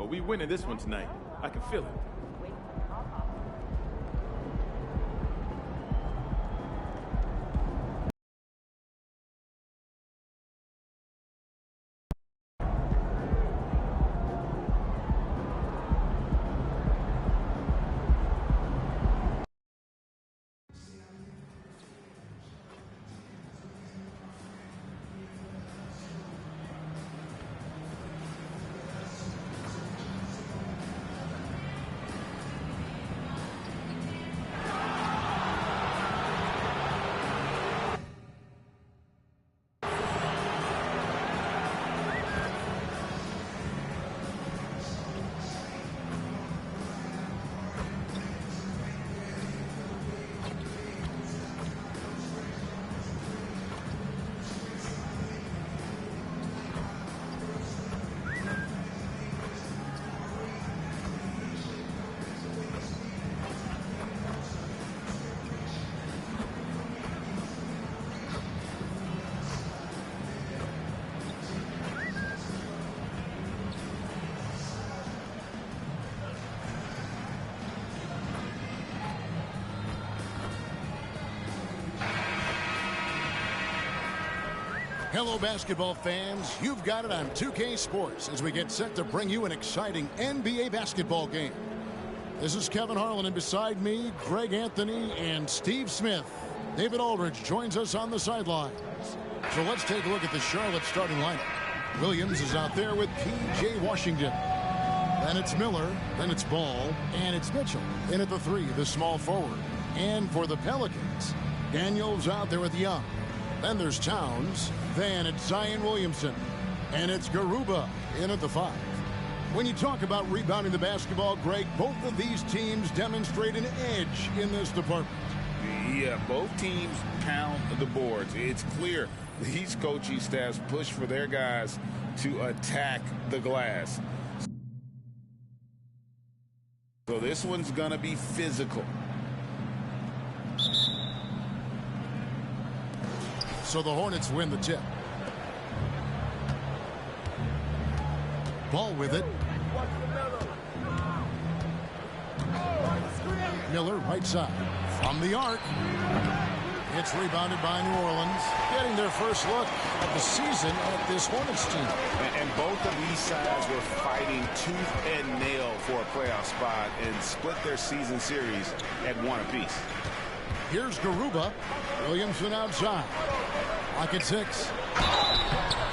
Oh, we winning this one tonight. I can feel it. Hello, basketball fans. You've got it on 2K Sports as we get set to bring you an exciting NBA basketball game. This is Kevin Harlan, and beside me, Greg Anthony and Steve Smith. David Aldridge joins us on the sidelines. So let's take a look at the Charlotte starting lineup. Williams is out there with P.J. Washington. Then it's Miller, then it's Ball, and it's Mitchell. In at the 3, the small forward. And for the Pelicans, Daniels out there with Young. Then there's Towns. Then it's Zion Williamson. And it's Garuba in at the 5. When you talk about rebounding the basketball, Greg, both of these teams demonstrate an edge in this department. Yeah, both teams pound the boards. It's clear these coaching staffs push for their guys to attack the glass. So this one's going to be physical. So the Hornets win the tip. Ball with it. Miller right side. From the arc. It's rebounded by New Orleans. Getting their first look of the season at this Hornets team. And both of these sides were fighting tooth and nail for a playoff spot and split their season series at 1 apiece. Here's Garuba. Williamson outside. Lock at 6.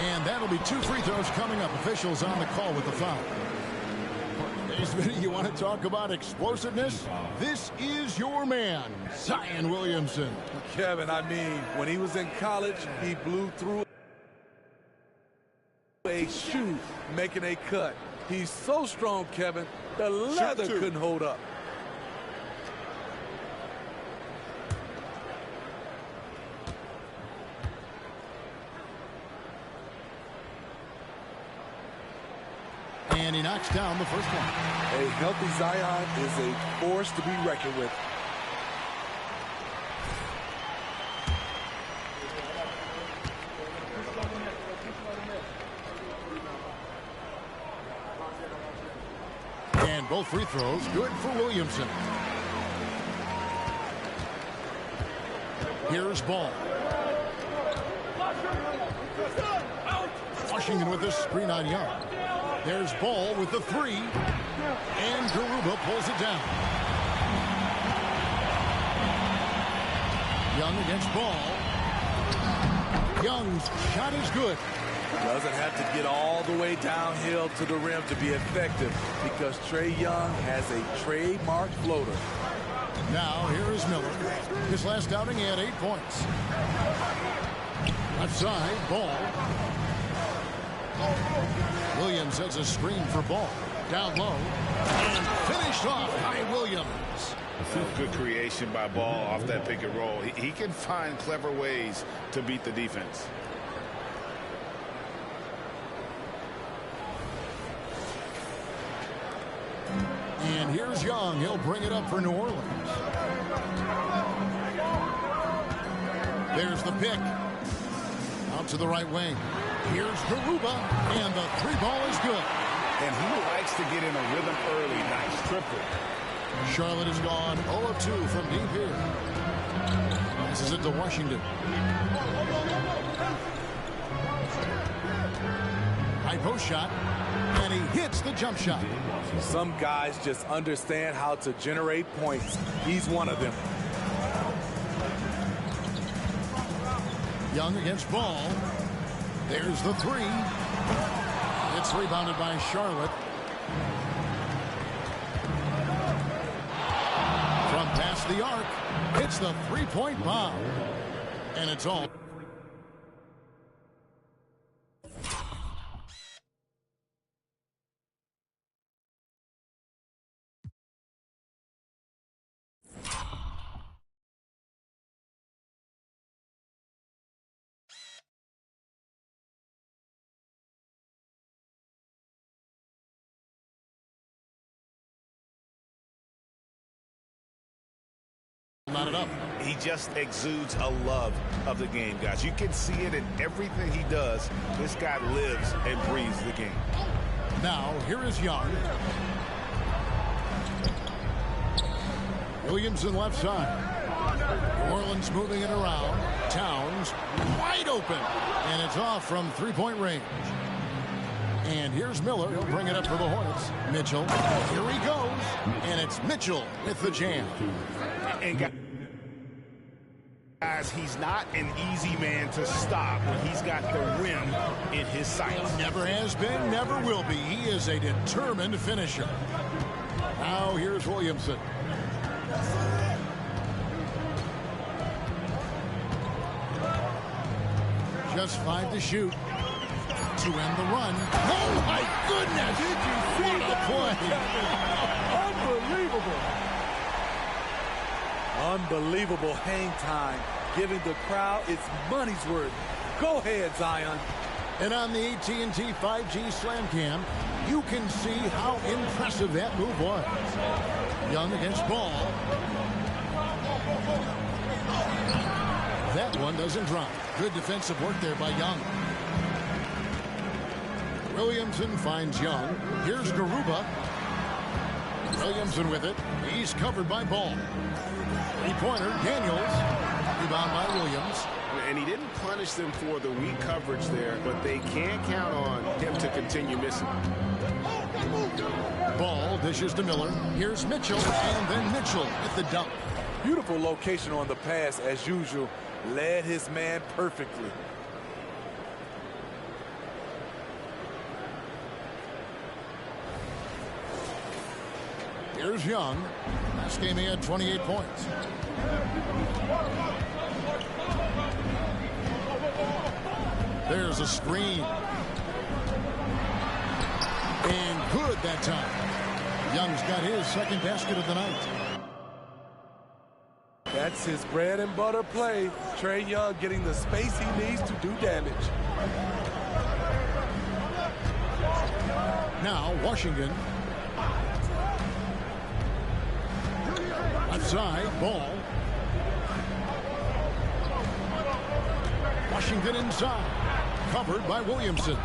And that'll be 2 free throws coming up. Officials on the call with the foul. You want to talk about explosiveness? This is your man, Zion Williamson. Kevin, I mean, when he was in college, he blew through a shoe making a cut. He's so strong, Kevin, the leather couldn't hold up. And he knocks down the first one. A healthy Zion is a force to be reckoned with. And both free throws good for Williamson. Here's Ball. Washington with this screen on Young. There's Ball with the 3. And Garuba pulls it down. Young against Ball. Young's shot is good. Doesn't have to get all the way downhill to the rim to be effective because Trae Young has a trademark floater. Now here is Miller. His last outing he had 8 points. Left side, Ball. Williams has a screen for Ball. Down low. And finished off by Williams. Good creation by Ball off that pick and roll. He can find clever ways to beat the defense. And here's Young. He'll bring it up for New Orleans. There's the pick. Out to the right wing. Here's Garuba, and the 3 ball is good. And he likes to get in a rhythm early. Nice triple. Charlotte has gone 0 of 2 from deep here. Passes it to Washington. High post shot, and he hits the jump shot. Some guys just understand how to generate points. He's one of them. Young against Ball. There's the three. It's rebounded by Charlotte. From past the arc, it's the three-point bomb. And it's all. It up. He just exudes a love of the game, guys. You can see it in everything he does. This guy lives and breathes the game. Now, here is Young. Williamson left side. New Orleans moving it around. Towns wide open. And it's off from three-point range. And here's Miller. He'll bring it up for the Hornets. Mitchell. Here he goes. And it's Mitchell with the jam. And guys, he's not an easy man to stop when he's got the rim in his sights. Never has been, never will be. He is a determined finisher. Now here's Williamson. Just 5 to shoot. To end the run. Oh, my goodness! Did you see what a play? Unbelievable. Unbelievable hang time, giving the crowd its money's worth. Go ahead, Zion. And on the AT&T 5G Slam Cam, you can see how impressive that move was. Young against Ball. That one doesn't drop. Good defensive work there by Young. Williamson finds Young. Here's Garuba. Williamson with it. He's covered by Ball. Three-pointer, Daniels. Rebound by Williams. And he didn't punish them for the weak coverage there, but they can't count on him to continue missing. Ball dishes to Miller. Here's Mitchell, and then Mitchell at the dunk. Beautiful location on the pass, as usual. Led his man perfectly. Here's Young. Last game he had 28 points. There's a screen. And good that time. Young's got his second basket of the night. That's his bread and butter play. Trae Young getting the space he needs to do damage. Now Washington. Left side, Ball. Washington inside. Covered by Williamson.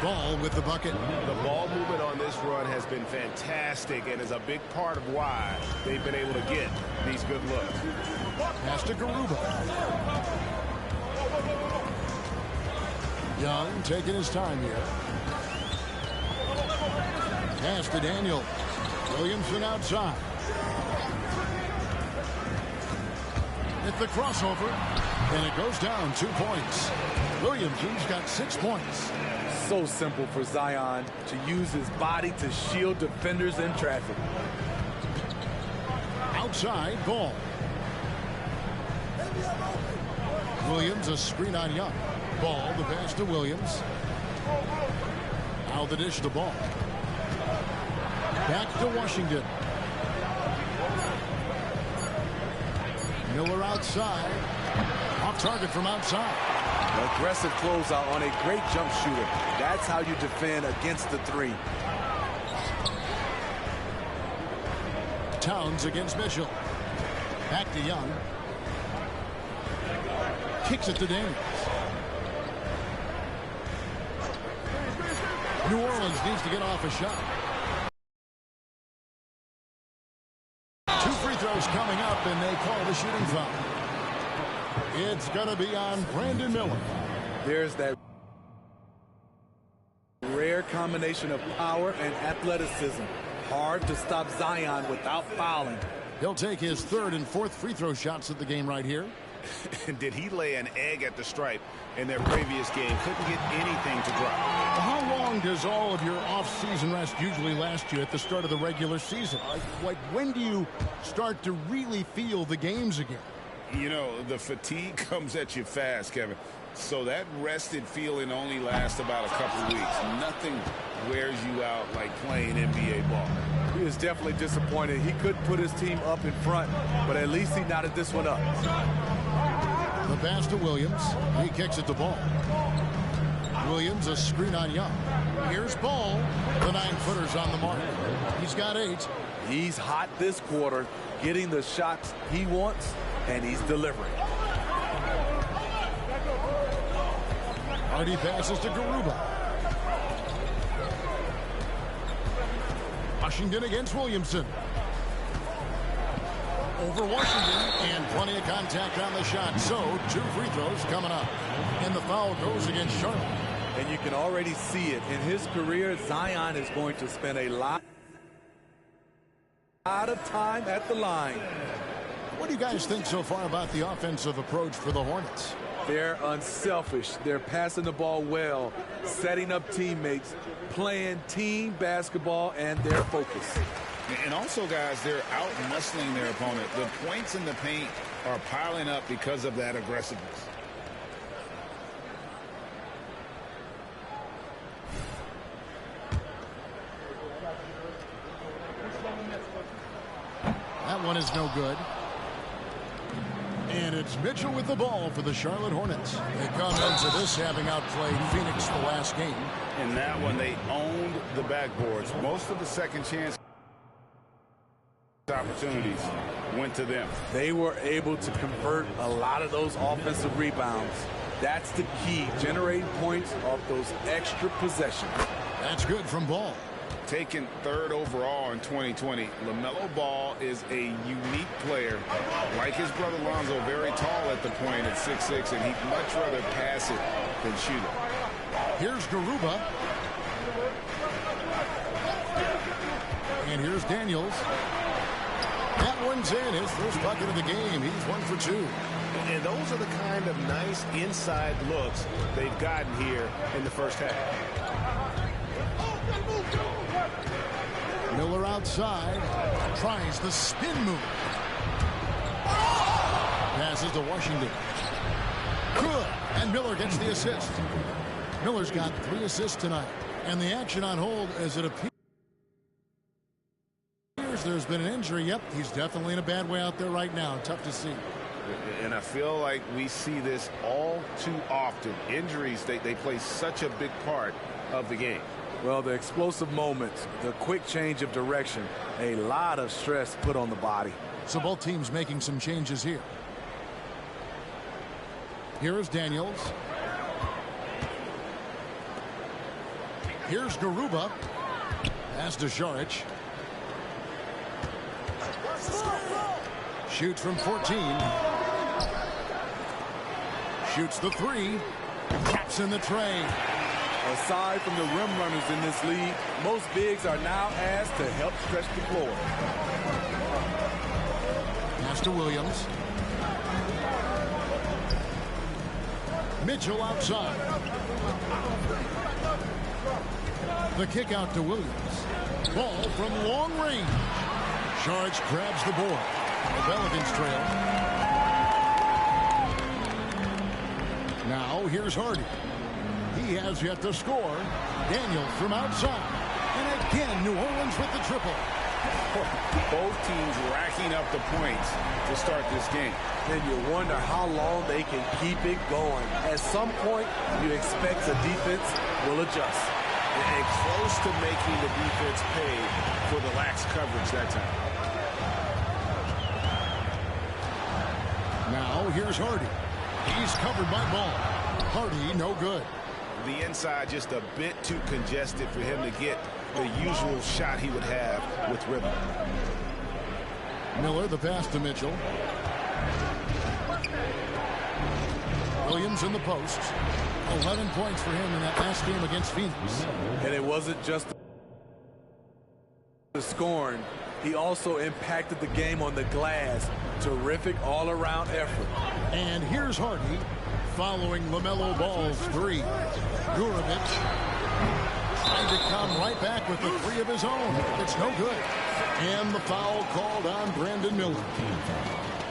Ball with the bucket. The ball movement on this run has been fantastic and is a big part of why they've been able to get these good looks. Pass to Garuba. Young taking his time here. Pass to Daniel. Williamson outside. At the crossover, and it goes down 2 points. Williamson's got 6 points. So simple for Zion to use his body to shield defenders in traffic. Outside, Ball. Williams a screen on Young. Ball, the pass to Williams. Now the dish to Ball. Back to Washington. Miller outside. Off target from outside. Aggressive closeout on a great jump shooter. That's how you defend against the three. Towns against Mitchell. Back to Young. Kicks it to Daniels. New Orleans needs to get off a shot. 2 free throws coming up, and they call the shooting foul. It's going to be on Brandon Miller. There's that rare combination of power and athleticism. Hard to stop Zion without fouling. He'll take his 3rd and 4th free throw shots at the game right here. Did he lay an egg at the stripe in their previous game? Couldn't get anything to drop. How long does all of your off-season rest usually last you at the start of the regular season? Like when do you start to really feel the games again? You know, the fatigue comes at you fast, Kevin. So that rested feeling only lasts about a couple weeks. Nothing wears you out like playing NBA ball. He is definitely disappointed. He couldn't put his team up in front, but at least he knotted this one up. The pass to Williams. He kicks it to Ball. Williams, a screen on Young. Here's Ball. The 9-footer's on the mark. He's got 8. He's hot this quarter, getting the shots he wants, and he's delivering. Hardy passes to Garuba. Washington against Williamson. Over Washington, and plenty of contact on the shot. So 2 free throws coming up, and the foul goes against Charlotte. And you can already see it in his career. Zion is going to spend a lot of time at the line. What do you guys think so far about the offensive approach for the Hornets? They're unselfish. They're passing the ball well, setting up teammates, playing team basketball, and their focus. And also, guys, they're out-muscling their opponent. The points in the paint are piling up because of that aggressiveness. That one is no good. And it's Mitchell with the ball for the Charlotte Hornets. They come into this having outplayed Phoenix the last game. In that one, they owned the backboards. Most of the second chance opportunities went to them. They were able to convert a lot of those offensive rebounds. That's the key, generating points off those extra possessions. That's good from Ball. Taken 3rd overall in 2020, LaMelo Ball is a unique player. Like his brother Lonzo, very tall at the point at 6'6", and he'd much rather pass it than shoot it. Here's Garuba. And here's Daniels. That one's in. His first bucket of the game. He's 1 for 2. And those are the kind of nice inside looks they've gotten here in the first half. Miller outside. Tries the spin move. Passes to Washington. Good. And Miller gets the assist. Miller's got 3 assists tonight. And the action on hold as it appears there's been an injury. Yep, he's definitely in a bad way out there right now. Tough to see. And I feel like we see this all too often. Injuries, they play such a big part of the game. Well, the explosive moments, the quick change of direction, a lot of stress put on the body. So both teams making some changes here. Here is Daniels. Here's Garuba. Pass to Šarić. Shoots from 14. Shoots the 3. Taps in the tray. Aside from the rim runners in this league, most bigs are now asked to help stretch the floor. Pass to Williams. Mitchell outside. The kick out to Williams. Ball from long range. Šarić grabs the board. The Pelicans trail. Now here's Hardy. He has yet to score. Daniels from outside. And again, New Orleans with the triple. Both teams racking up the points to start this game. Then you wonder how long they can keep it going. At some point, you expect the defense will adjust. And close to making the defense pay for the lax coverage that time. Now here's Hardy. He's covered by Ball. Hardy no good. The inside just a bit too congested for him to get the usual shot he would have with rhythm. Miller, the pass to Mitchell. Williams in the post. 11 points for him in that last game against Phoenix. And it wasn't just the scoring. He also impacted the game on the glass. Terrific all-around effort. And here's Hardy following LaMelo Ball's three. Gurovic trying to come right back with the three of his own. It's no good. And the foul called on Brandon Miller.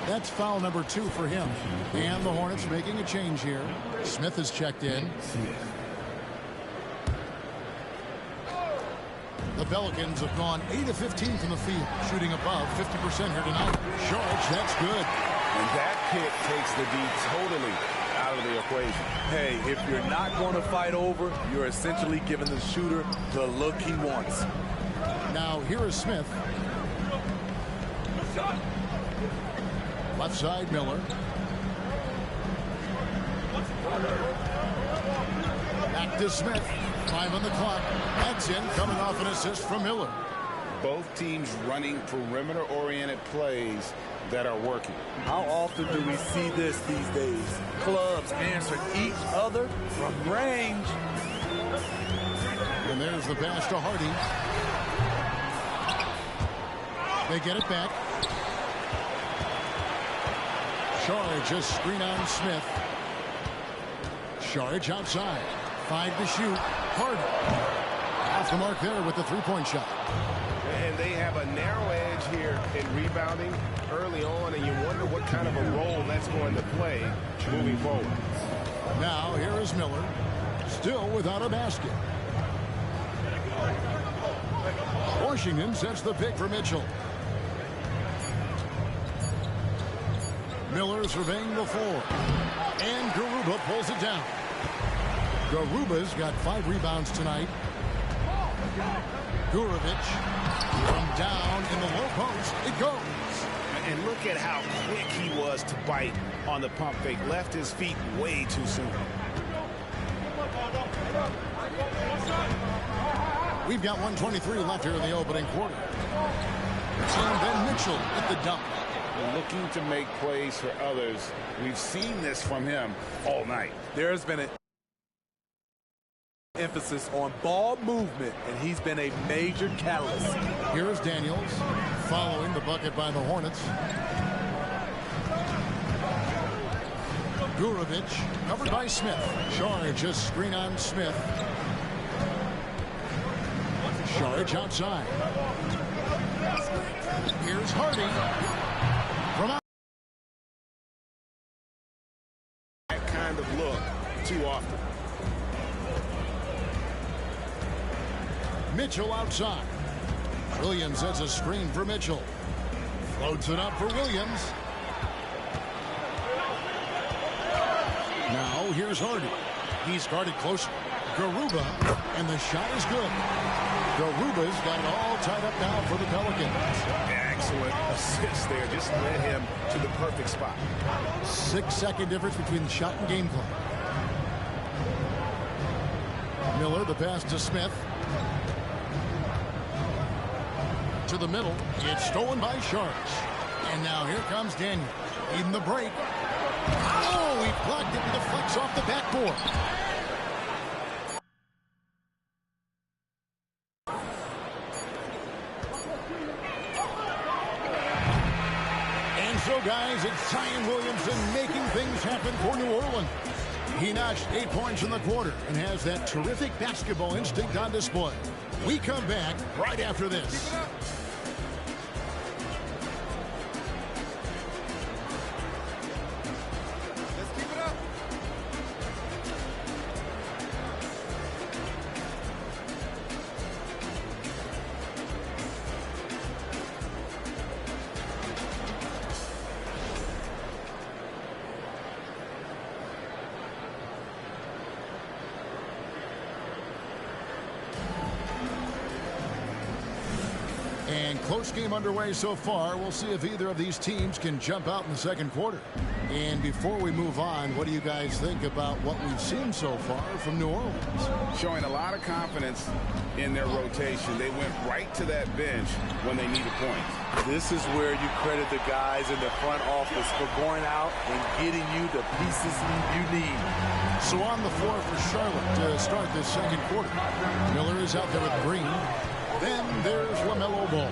That's foul number 2 for him. And the Hornets making a change here. Smith is checked in. The Pelicans have gone 8 of 15 from the field, shooting above 50% here tonight. George, that's good. And that pick takes the D totally out of the equation. Hey, if you're not going to fight over, you're essentially giving the shooter the look he wants. Now here is Smith. Left side, Miller. Back to Smith. 5 on the clock. That's in, coming off an assist from Miller. Both teams running perimeter-oriented plays that are working. How often do we see this these days? Clubs answering each other from range. And there's the pass to Hardy. They get it back. Charge, a screen on Smith. Charge outside. 5 to shoot. Hardy. Off the mark there with the three-point shot. And they have a narrow edge here in rebounding early on, and you wonder what kind of a role that's going to play moving forward. Now here is Miller. Still without a basket. Washington sets the pick for Mitchell. Miller surveying the floor. And Garuba pulls it down. Garuba's got 5 rebounds tonight. Gurovic from down in the low post. It goes. And look at how quick he was to bite on the pump fake. Left his feet way too soon. We've got 1:23 left here in the opening quarter. And then Mitchell at the dunk. Looking to make plays for others. We've seen this from him all night. There's been an emphasis on ball movement, and he's been a major catalyst. Here's Daniels following the bucket by the Hornets. Gurovic covered by Smith. Charge, a screen on Smith. Charge outside. Here's Hardy. From out. That kind of look too often. Mitchell outside. Williams has a screen for Mitchell. Floats it up for Williams. Now here's Hardy. He's guarded closer. Garuba, and the shot is good. Garuba's got it all tied up now for the Pelicans. Excellent assist there. Just led him to the perfect spot. 6-second difference between the shot and game clock. Miller, the pass to Smith. To the middle. It's stolen by Sharks. And now here comes Daniel. Even the break. Oh, he blocked it with the flex off the backboard. And so, guys, it's Zion Williamson making things happen for New Orleans. He notched 8 points in the quarter and has that terrific basketball instinct on display. We come back right after this. And close game underway so far. We'll see if either of these teams can jump out in the second quarter. And before we move on, what do you guys think about what we've seen so far from New Orleans? Showing a lot of confidence in their rotation. They went right to that bench when they needed points. This is where you credit the guys in the front office for going out and getting you the pieces you need. So on the floor for Charlotte to start this second quarter. Miller is out there with Green. Then there's LaMelo Ball.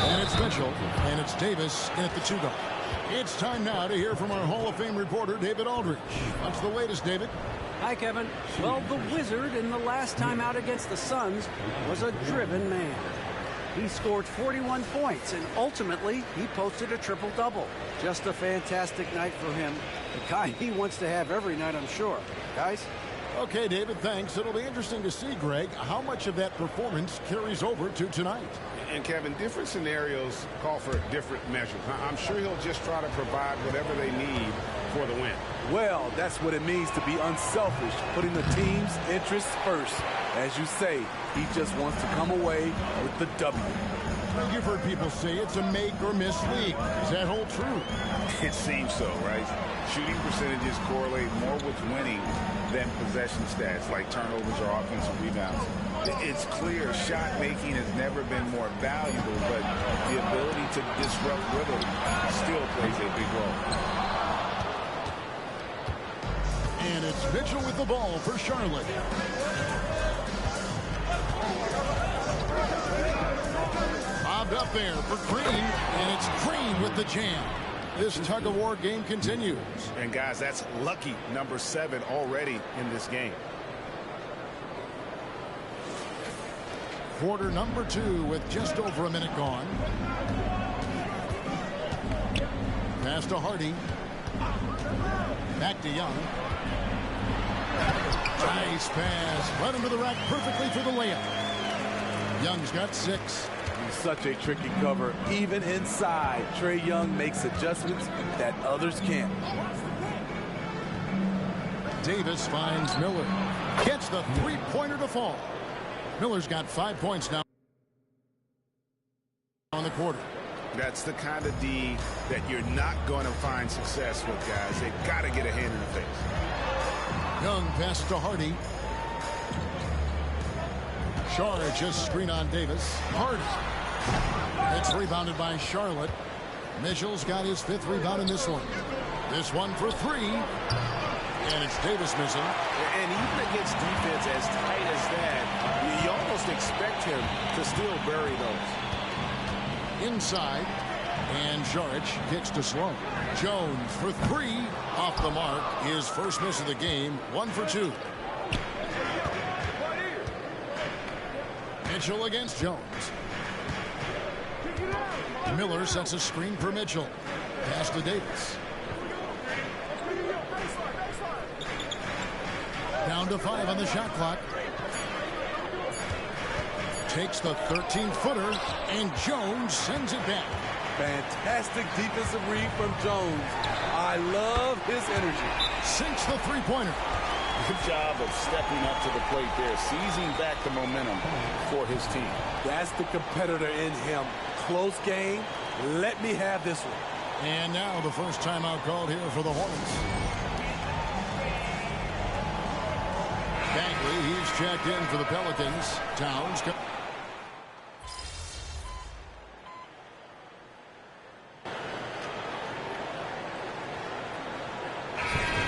And it's Mitchell. And it's Davis in at the 2-guard. It's time now to hear from our Hall of Fame reporter, David Aldridge. What's the latest, David? Hi, Kevin. Well, the Wizard in the last time out against the Suns was a driven man. He scored 41 points, and ultimately, he posted a triple-double. Just a fantastic night for him. The kind he wants to have every night, I'm sure. Guys? Okay, David, thanks. It'll be interesting to see, Greg, how much of that performance carries over to tonight. And, Kevin, different scenarios call for different measures. I'm sure he'll just try to provide whatever they need for the win. Well, that's what it means to be unselfish, putting the team's interests first. As you say, he just wants to come away with the W. You've heard people say it's a make-or-miss league. Does that hold true? It seems so, right? Shooting percentages correlate more with winning than possession stats like turnovers or offensive rebounds. It's clear shot making has never been more valuable, but the ability to disrupt rhythm still plays a big role. And it's Mitchell with the ball for Charlotte. Bobbed up there for Green, and it's Green with the jam. This tug-of-war game continues. And, guys, that's lucky number 7 already in this game. Quarter number 2 with just over a minute gone. Pass to Hardy. Back to Young. Nice pass. Right into the rack perfectly for the layup. Young's got 6. Such a tricky cover. Even inside, Trae Young makes adjustments that others can't. Davis finds Miller. Gets the three-pointer to fall. Miller's got 5 points now on the quarter. That's the kind of D that you're not going to find success with, guys. They've got to get a hand in the face. Young passes to Hardy. Shard just screen on Davis. Hardy. It's rebounded by Charlotte. Mitchell's got his 5th rebound in this one. This one for 3. And it's Davis missing. And even against defense as tight as that, you almost expect him to still bury those. Inside. And Jaric kicks to Sloan. Jones for 3. Off the mark. His first miss of the game. 1 for 2. Mitchell against Jones. Miller sets a screen for Mitchell. Pass to Davis. Down to 5 on the shot clock. Takes the 13-footer, and Jones sends it back. Fantastic defensive read from Jones. I love his energy. Sinks the three-pointer. Good job of stepping up to the plate there, seizing back the momentum for his team. That's the competitor in him. Close game. Let me have this one. And now the first timeout called here for the Hornets. Bagley, he's checked in for the Pelicans. Towns.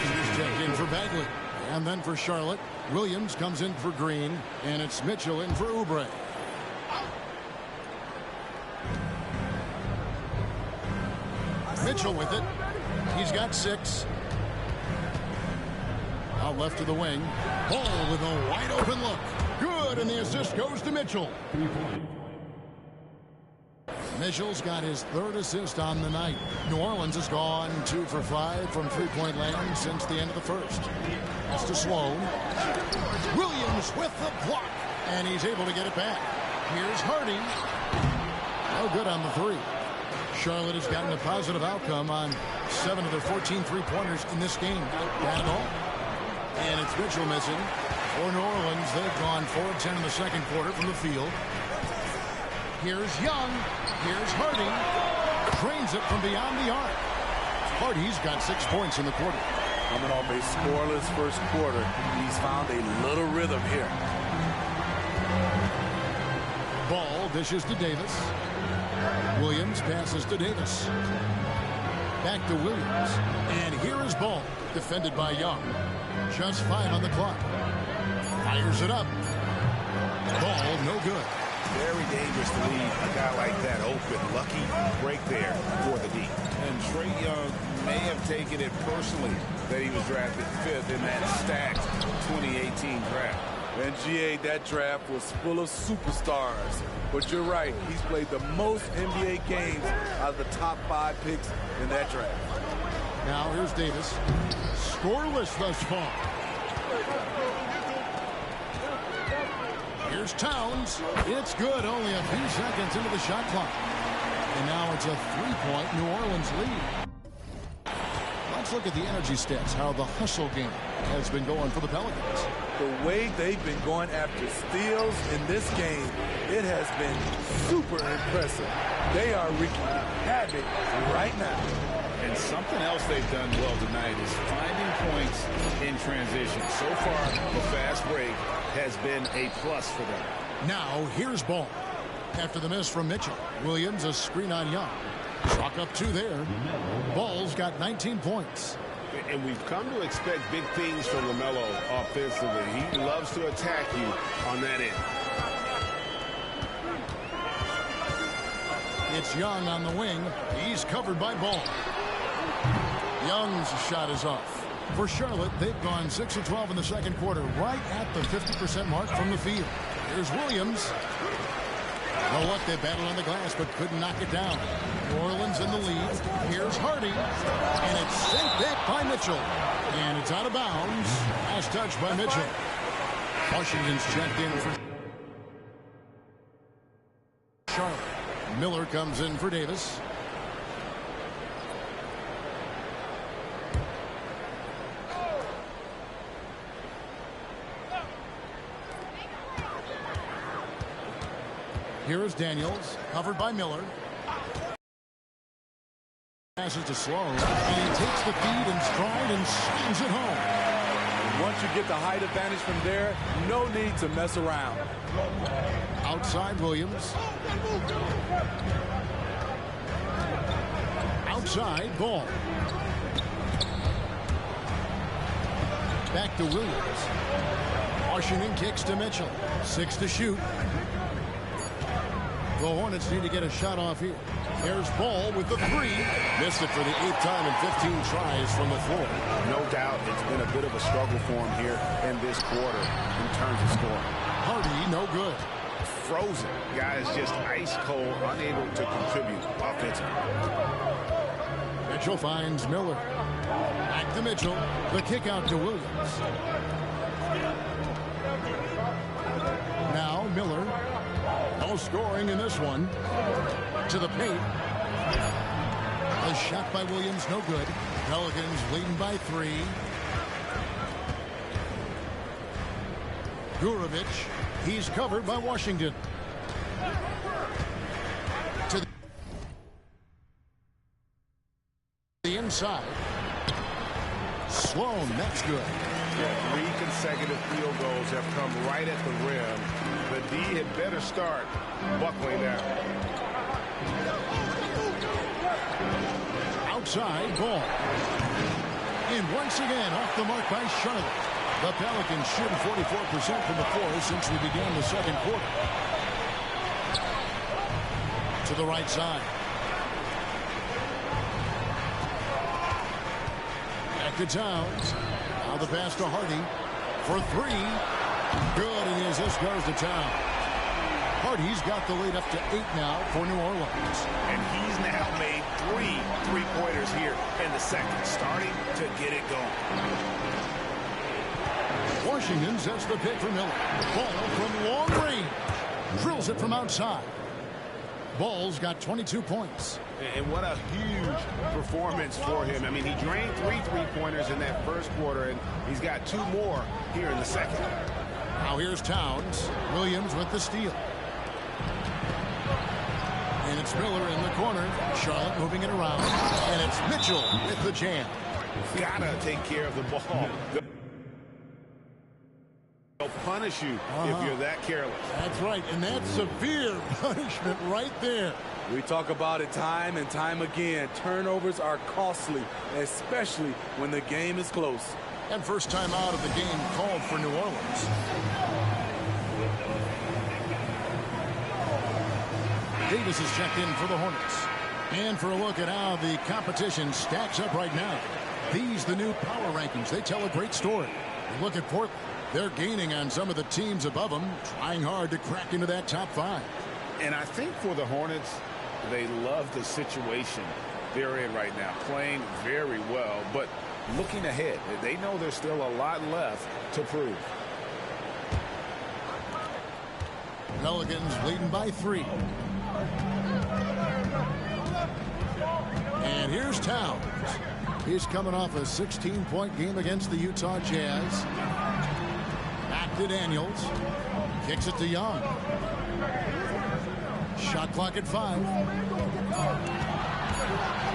He's checked in for Bagley. And then for Charlotte, Williams comes in for Green, and it's Mitchell in for Oubre. Mitchell with it. He's got 6. Out left to the wing. Ball with a wide open look. Good, and the assist goes to Mitchell. Mitchell's got his 3rd assist on the night. New Orleans has gone 2 for 5 from three-point land since the end of the first. That's to Sloan. Williams with the block, and he's able to get it back. Here's Hardy. No good on the 3. Charlotte has gotten a positive outcome on 7 of their 14 three-pointers in this game. Not bad at all. And it's Mitchell missing. For New Orleans, they've gone 4 of 10 in the second quarter from the field. Here's Young. Here's Hardy. Drains it from beyond the arc. Hardy's got 6 points in the quarter. Coming off a scoreless first quarter, he's found a little rhythm here. Ball dishes to Davis. Williams passes to Davis. Back to Williams. And here is Ball, defended by Young. Just 5 on the clock. Fires it up. Ball no good. Very dangerous to leave a guy like that open. Lucky break there for the D. And Trae Young may have taken it personally that he was drafted 5th in that stacked 2018 draft. And GA, that draft was full of superstars. But you're right, he's played the most NBA games out of the top 5 picks in that draft. Now here's Davis. Scoreless thus far. Here's Towns. It's good, only a few seconds into the shot clock. And now it's a 3-point New Orleans lead. Let's look at the energy stats, how the hustle game has been going for the Pelicans. The way they've been going after steals in this game, it has been super impressive. They are wreaking havoc right now. And something else they've done well tonight is finding points in transition. So far, the fast break has been a plus for them. Now, here's Ball. After the miss from Mitchell, Williams a screen on Young. Chalk up 2 there. Ball's got 19 points. And we've come to expect big things from LaMelo offensively. He loves to attack you on that end. It's Young on the wing. He's covered by Ball. Young's shot is off. For Charlotte, they've gone 6 of 12 in the second quarter, right at the 50% mark from the field. Here's Williams. Oh, look, they battled on the glass, but couldn't knock it down. New Orleans in the lead. Here's Hardy. And it's sent back by Mitchell. And it's out of bounds. Last touch by Mitchell. Washington's checked in for Charlotte. Miller comes in for Davis. Here is Daniels, covered by Miller. Passes to Sloan, and he takes the feed in stride and slams it home. And once you get the height advantage from there, no need to mess around. Outside Williams. Outside Ball. Back to Williams. Washington kicks to Mitchell. 6 to shoot. The Hornets need to get a shot off here. There's Ball with the 3. Missed it for the 8th time in 15 tries from the floor. No doubt it's been a bit of a struggle for him here in this quarter in terms of scoring. Hardy, no good. Frozen. Guy is just ice cold, unable to contribute offensively. Mitchell finds Miller. Back to Mitchell. The kick out to Williams. Now Miller. No scoring in this one. To the paint. A shot by Williams, no good. Pelicans leading by 3. Gurovich. He's covered by Washington. To the inside. Sloan, that's good. Yeah, 3 consecutive field goals have come right at the rim. The D had better start buckling down. Outside Ball. And once again off the mark by Charlotte. The Pelicans shooting 44% from the floor since we began the second quarter. To the right side. Back to Towns. Now the pass to Hardy for 3. Good, and the assist goes to Towns. Hardy's got the lead up to 8 now for New Orleans. And he's now made 3 3-pointers here in the second, starting to get it going. Washington sets the pick for Miller. Ball from long range. Drills it from outside. Ball's got 22 points. And what a huge performance for him. I mean, he drained 3 3-pointers in that first quarter, and he's got 2 more here in the second. Now here's Towns. Williams with the steal. It's Miller in the corner. Charlotte moving it around. And it's Mitchell with the jam. Gotta take care of the ball. They'll punish you if you're that careless. That's right, and that's severe punishment right there. We talk about it time and time again. Turnovers are costly, especially when the game is close. And first time out of the game called for New Orleans. Davis is checked in for the Hornets. And for a look at how the competition stacks up right now. These the new power rankings. They tell a great story. You look at Portland. They're gaining on some of the teams above them, trying hard to crack into that top 5. And I think for the Hornets, they love the situation they're in right now, playing very well, but looking ahead. They know there's still a lot left to prove. Pelicans leading by 3. And here's Towns. He's coming off a 16-point game against the Utah Jazz. Back to Daniels. Kicks it to Young. Shot clock at 5.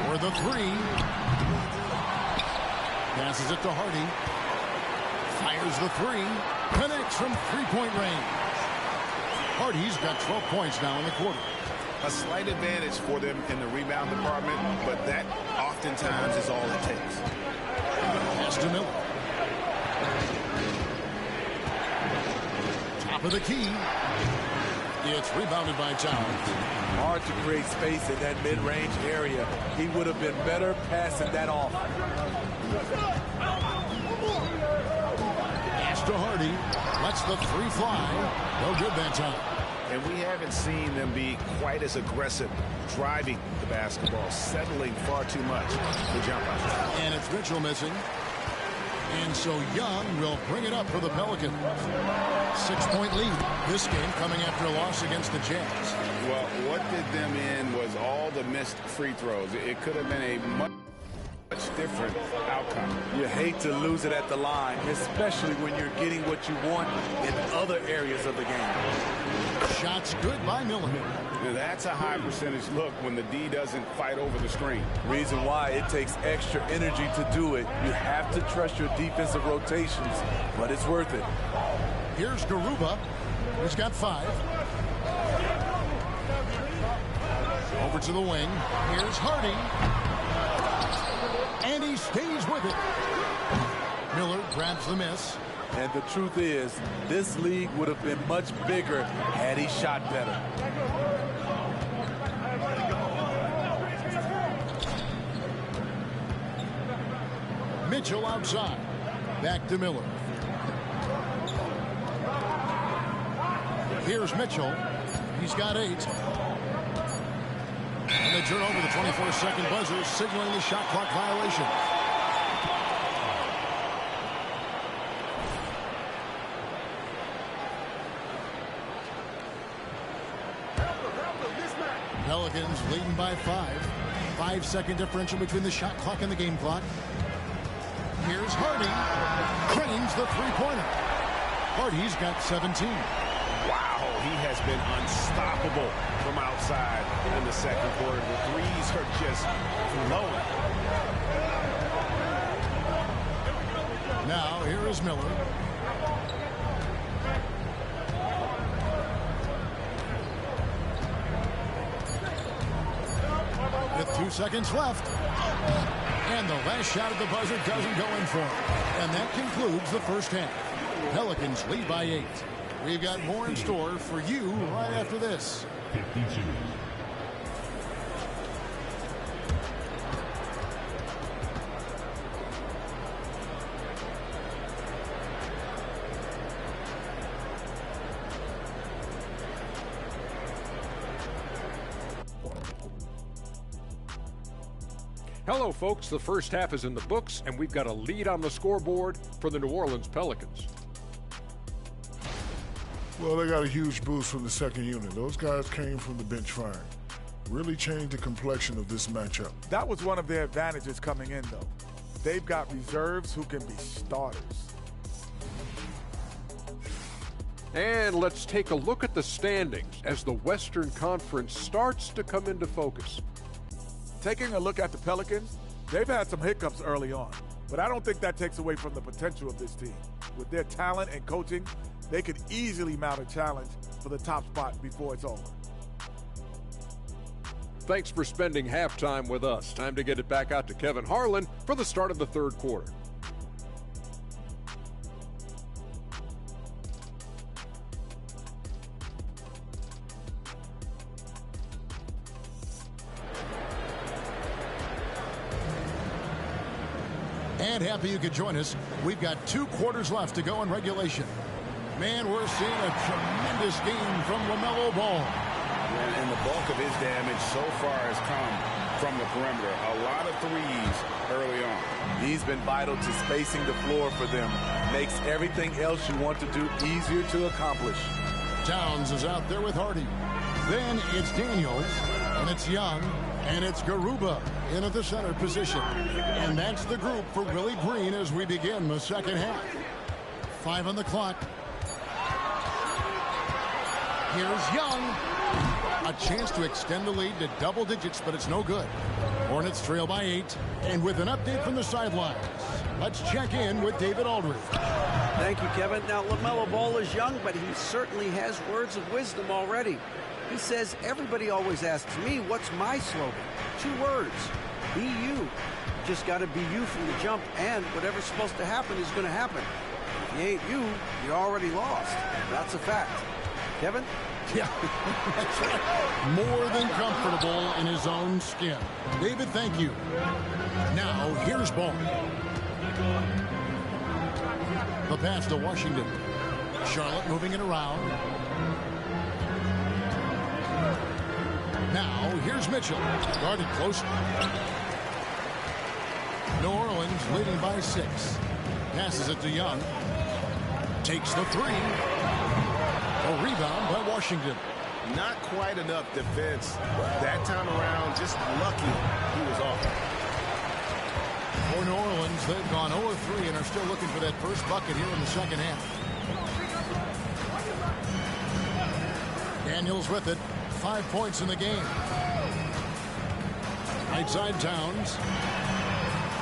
For the 3. Passes it to Hardy. Fires the 3. Connects from three-point range. Hardy's got 12 points now in the quarter. A slight advantage for them in the rebound department, but that oftentimes is all it takes. Pass to Miller. Top of the key. It's rebounded by Towns. Hard to create space in that mid-range area. He would have been better passing that off. Pass to Hardy. Lets the 3 fly. No good that time. And we haven't seen them be quite as aggressive driving the basketball, settling far too much for jump outs. And it's Mitchell missing. And so Young will bring it up for the Pelicans. 6-point lead. This game coming after a loss against the Jazz. Well, what did them in was all the missed free throws. It could have been a much different outcome. You hate to lose it at the line, especially when you're getting what you want in other areas of the game. Shots good by Miller. Now, that's a high percentage look when the D doesn't fight over the screen. Reason why it takes extra energy to do it. You have to trust your defensive rotations, but it's worth it. Here's Garuba. He's got 5. Over to the wing. Here's Hardy. And he stays with it. Miller grabs the miss. And the truth is, this league would have been much bigger had he shot better. Mitchell outside. Back to Miller. Here's Mitchell. He's got 8. And they turn over the 24-second buzzer, signaling the shot clock violation. Pelicans leading by 5. 5-second differential between the shot clock and the game clock. Here's Hardy. Cranes the three-pointer. Hardy's got 17. Wow, he has been unstoppable from outside in the second quarter. The threes are just flowing. Now, here is Miller. With 2 seconds left. And the last shot at the buzzer doesn't go in for him. And that concludes the first half. Pelicans lead by 8. We've got more in store for you right after this. 52. Hello, folks. The first half is in the books, and we've got a lead on the scoreboard for the New Orleans Pelicans. Well, they got a huge boost from the second unit. Those guys came from the bench firing. Really changed the complexion of this matchup. That was one of their advantages coming in, though. They've got reserves who can be starters. And let's take a look at the standings as the Western Conference starts to come into focus. Taking a look at the Pelicans, they've had some hiccups early on, but I don't think that takes away from the potential of this team. With their talent and coaching, they could easily mount a challenge for the top spot before it's over. Thanks for spending halftime with us. Time to get it back out to Kevin Harlan for the start of the third quarter. And happy you could join us. We've got 2 quarters left to go in regulation. Man, we're seeing a tremendous game from LaMelo Ball. And the bulk of his damage so far has come from the perimeter. A lot of threes early on. He's been vital to spacing the floor for them. Makes everything else you want to do easier to accomplish. Towns is out there with Hardy. Then it's Daniels, and it's Young, and it's Garuba in at the center position. And that's the group for Willie Green as we begin the second half. 5 on the clock. Here's Young. A chance to extend the lead to double digits, but it's no good. Hornets trail by 8. And with an update from the sidelines, let's check in with David Aldridge. Thank you, Kevin. Now, LaMelo Ball is young, but he certainly has words of wisdom already. He says, everybody always asks me, what's my slogan? 2 words. Be you. You just got to be you from the jump, and whatever's supposed to happen is going to happen. If you ain't you, you're already lost. That's a fact. Kevin? Yeah, that's right. More than comfortable in his own skin. David, thank you. Now, here's Ball. The pass to Washington. Charlotte moving it around. Now, here's Mitchell. Guarded closely. New Orleans leading by 6. Passes it to Young. Takes the 3. A rebound by Washington. Not quite enough defense that time around. Just lucky he was off. For New Orleans, they've gone 0-3 and are still looking for that first bucket here in the second half. Daniels with it. 5 points in the game. Right side Towns.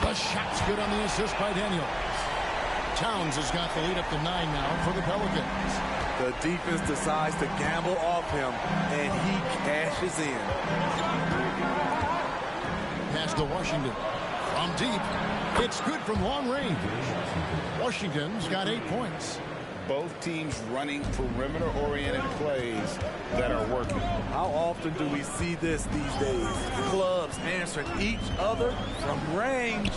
The shot's good on the assist by Daniels. Towns has got the lead up to 9 now for the Pelicans. The defense decides to gamble off him, and he cashes in. Pass to Washington. From deep. It's good from long range. Washington's got 8 points. Both teams running perimeter-oriented plays that are working. How often do we see this these days? Clubs answering each other from range.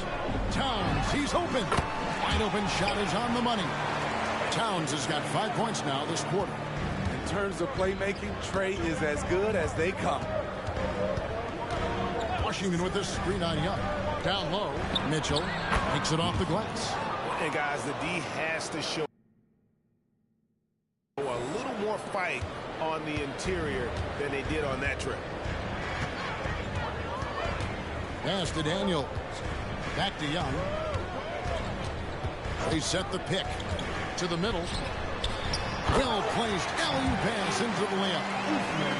Towns, he's open. Wide open shot is on the money. Towns has got 5 points now this quarter. In terms of playmaking, Trey is as good as they come. Washington with this screen on Young. Down low, Mitchell takes it off the glass. And guys, the D has to show a little more fight on the interior than they did on that trip. Pass to Daniels. Back to Young. They set the pick to the middle. Well placed alley-oop pass into the layup.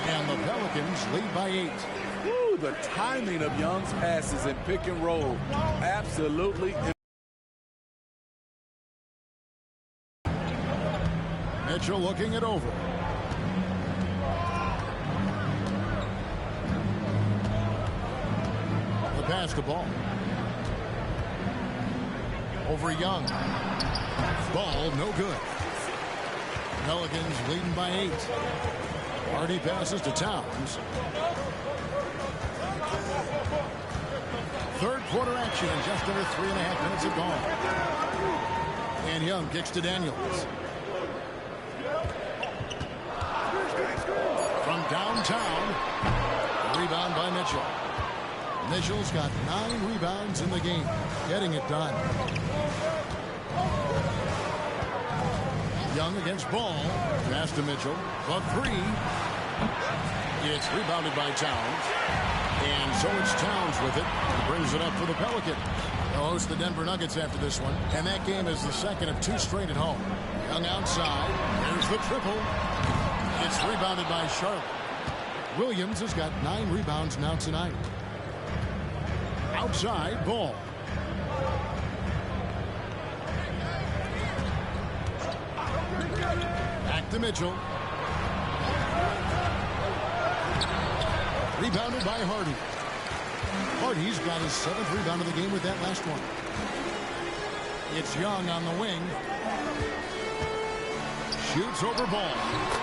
And the Pelicans lead by 8. Ooh, the timing of Young's passes in pick and roll. Absolutely. Mitchell looking it over. The basketball. Over Young. Ball no good. Pelicans leading by 8. Hardy passes to Towns. Third quarter action and just under 3.5 minutes have gone. And Young kicks to Daniels. From downtown, rebound by Mitchell. Mitchell's got 9 rebounds in the game, getting it done. Young against Ball. Pass to Mitchell. The 3. It's rebounded by Towns. And so it's Towns with it. He brings it up for the Pelicans. They'll host the Denver Nuggets after this one, and that game is the second of 2 straight at home. Young outside. There's the triple. It's rebounded by Charlotte. Williams has got 9 rebounds now tonight. Outside, Ball. Back to Mitchell. Rebounded by Hardy. Hardy's got his 7th rebound of the game with that last one. It's Young on the wing. Shoots over Ball.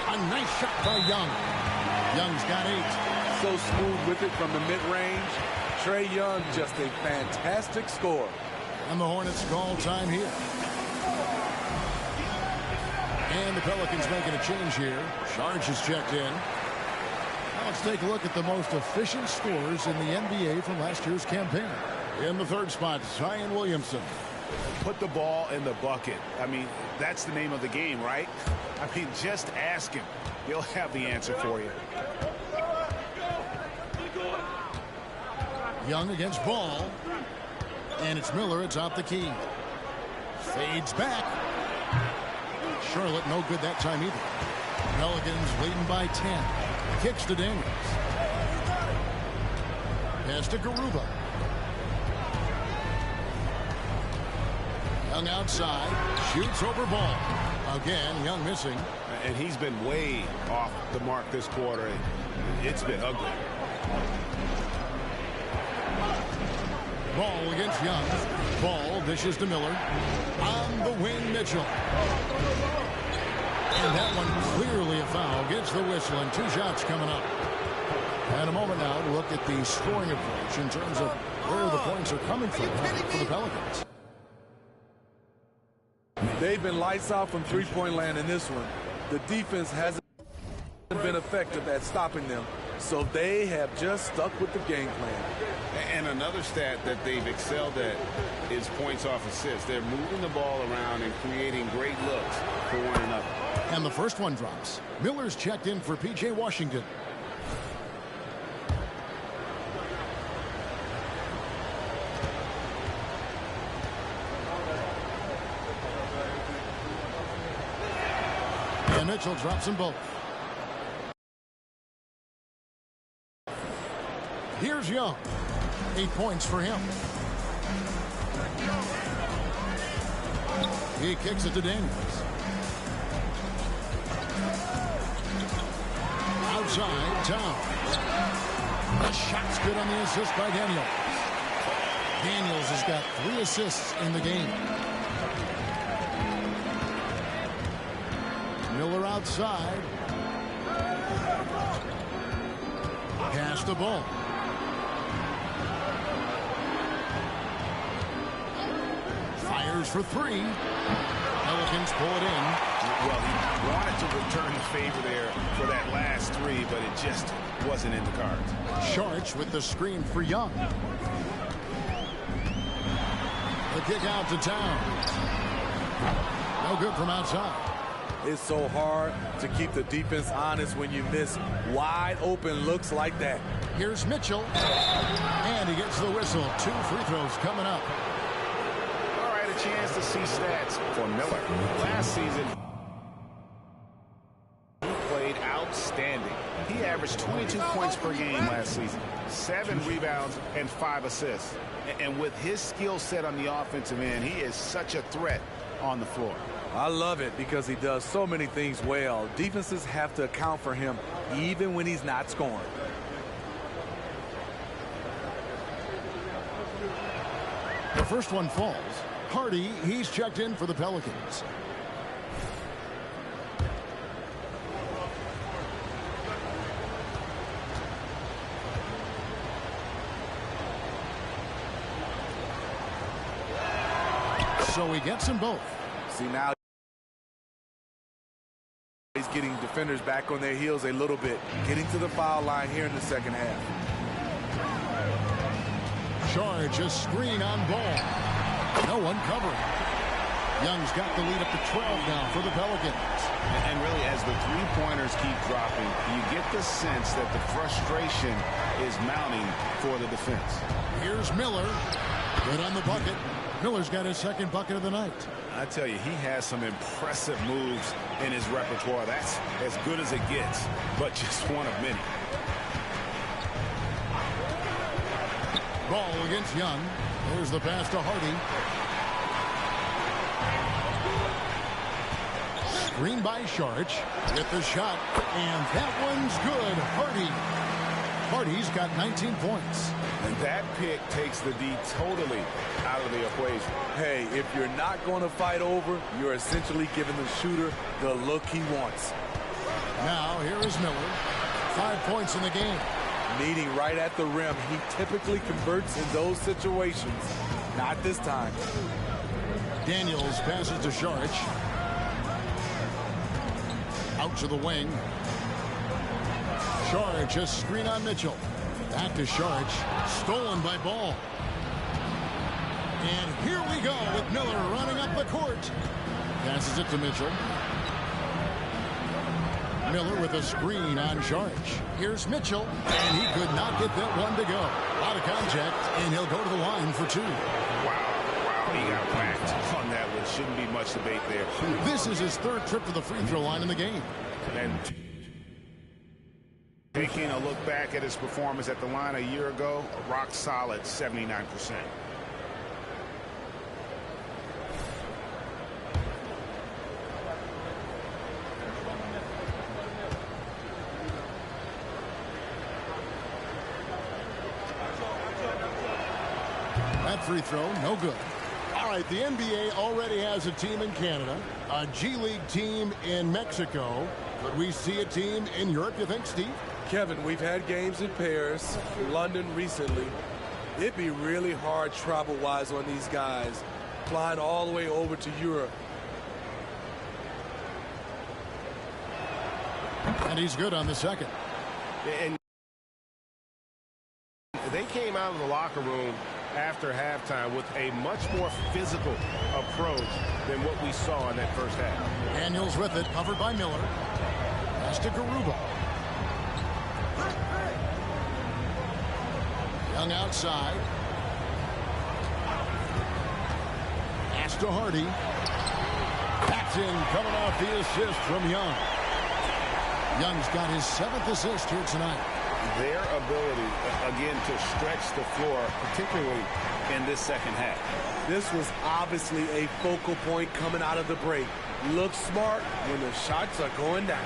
A nice shot by Young. Young's got 8. So smooth with it from the mid-range. Trae Young, just a fantastic scorer. And the Hornets call time here. And the Pelicans making a change here. Sharge is checked in. Now let's take a look at the most efficient scorers in the NBA from last year's campaign. In the 3rd spot, Zion Williamson. Put the ball in the bucket. I mean, that's the name of the game, right? I mean, just ask him. He'll have the answer for you. Young against Ball. And it's Miller atop the key. Fades back. Charlotte no good that time either. Pelicans leading by 10. Kicks to Daniels. Pass to Garuba. Young outside. Shoots over Ball. Again, Young missing. And he's been way off the mark this quarter. It's been ugly. Ball against Young. Ball dishes to Miller. On the wing, Mitchell. And that one clearly a foul. Gets the whistle and 2 shots coming up. And a moment now to look at the scoring approach in terms of where the points are coming from for the Pelicans. They've been lights out from three-point land in this one. The defense hasn't been effective at stopping them, so they have just stuck with the game plan. And another stat that they've excelled at is points off assists. They're moving the ball around and creating great looks for one another. And the first one drops. Miller's checked in for P.J. Washington. And Mitchell drops them both. Here's Young. 8 points for him. He kicks it to Daniels. Outside, Towns. The shot's good on the assist by Daniels. Daniels has got 3 assists in the game. Miller outside. Pass the ball. Fires for 3. Pelicans pull it in. Well, he wanted to return the favor there for that last 3, but it just wasn't in the cards. Sharch with the screen for Young. The kick out to Towns. No good from outside. It's so hard to keep the defense honest when you miss wide open looks like that. Here's Mitchell. And he gets the whistle. 2 free throws coming up. All right, a chance to see stats for Miller. Last season, he played outstanding. He averaged 22 points per game last season, 7 rebounds and 5 assists. And with his skill set on the offensive end, he is such a threat on the floor. I love it because he does so many things well. Defenses have to account for him even when he's not scoring. The first one falls. Hardy, he's checked in for the Pelicans. So he gets them both. See, now he's getting defenders back on their heels a little bit, getting to the foul line here in the second half. Charge a screen on Ball. No one covering. Young's got the lead up to 12 now for the Pelicans. And really, as the three-pointers keep dropping, you get the sense that the frustration is mounting for the defense. Here's Miller. Good on the bucket. Miller's got his second bucket of the night. I tell you, he has some impressive moves in his repertoire. That's as good as it gets, but just one of many. Ball against Young. There's the pass to Hardy. Screen by Sharch. Get the shot, and that one's good. Hardy's got 19 points. And that pick takes the D totally out of the equation. Hey, if you're not going to fight over, you're essentially giving the shooter the look he wants. Now, here is Miller. 5 points in the game. Meeting right at the rim, he typically converts in those situations. Not this time. Daniels passes to Sharch. Out to the wing. Sharch, a screen on Mitchell. Back to Sharch. Stolen by Ball. And here we go with Miller running up the court. Passes it to Mitchell. Miller with a screen on Sharch. Here's Mitchell, and he could not get that one to go. Out of contact, and he'll go to the line for two. Wow, he got whacked on that one. Shouldn't be much debate there. This is his third trip to the free throw line in the game. And taking a look back at his performance at the line a year ago, a rock solid 79%. That free throw, no good. All right, the NBA already has a team in Canada, a G League team in Mexico. Could we see a team in Europe, you think, Steve? Kevin, we've had games in Paris, London recently. It'd be really hard travel-wise on these guys, flying all the way over to Europe. And he's good on the second. And they came out of the locker room after halftime with a much more physical approach than what we saw in that first half. Daniels with it, covered by Miller. Pass to Garuba. Young outside. Pass to Hardy. That's in, coming off the assist from Young. Young's got his 7th assist here tonight. Their ability, again, to stretch the floor, particularly in this second half. This was obviously a focal point coming out of the break. Look smart when the shots are going down.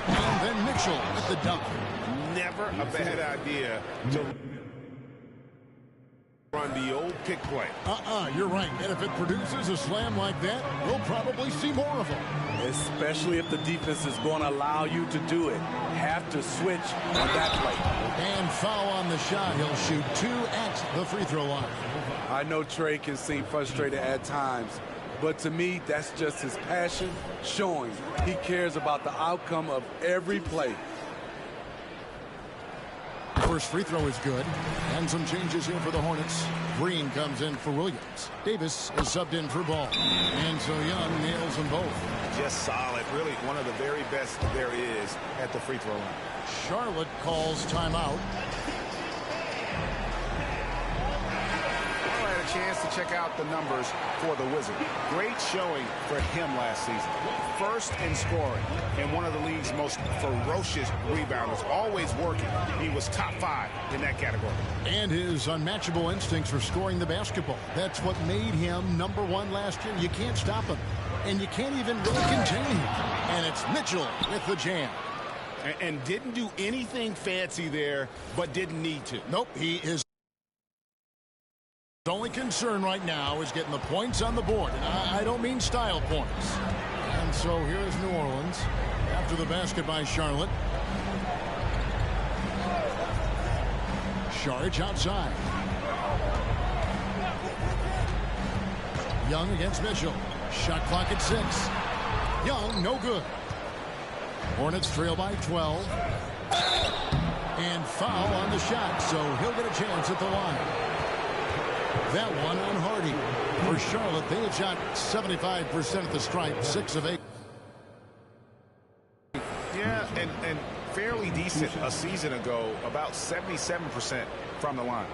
And then Mitchell with the dunk. Never a bad idea to run the old pick play. You're right. And if it produces a slam like that, we'll probably see more of them. Especially if the defense is going to allow you to do it. Have to switch on that play. And foul on the shot. He'll shoot 2 at the free throw line. I know Trey can seem frustrated at times, but to me, that's just his passion showing he cares about the outcome of every play. First free throw is good. And some changes here for the Hornets. Green comes in for Williams. Davis is subbed in for Ball. And so Young nails them both. Just solid. Really one of the very best there is at the free throw line. Charlotte calls timeout. Chance to check out the numbers for the Wizard. Great showing for him last season. First in scoring and one of the league's most ferocious rebounders. Always working. He was top 5 in that category. And his unmatchable instincts for scoring the basketball. That's what made him #1 last year. You can't stop him. And you can't even really contain him. And it's Mitchell with the jam. And didn't do anything fancy there, but didn't need to. Nope, he is. His only concern right now is getting the points on the board. And I don't mean style points. And so here's New Orleans after the basket by Charlotte. Sharch outside. Young against Mitchell. Shot clock at 6. Young, no good. Hornets trail by 12. And foul on the shot, so he'll get a chance at the line. That one on Hardy. For Charlotte, they have shot 75% at the stripe, 6 of 8. Yeah, and fairly decent a season ago, about 77% from the line.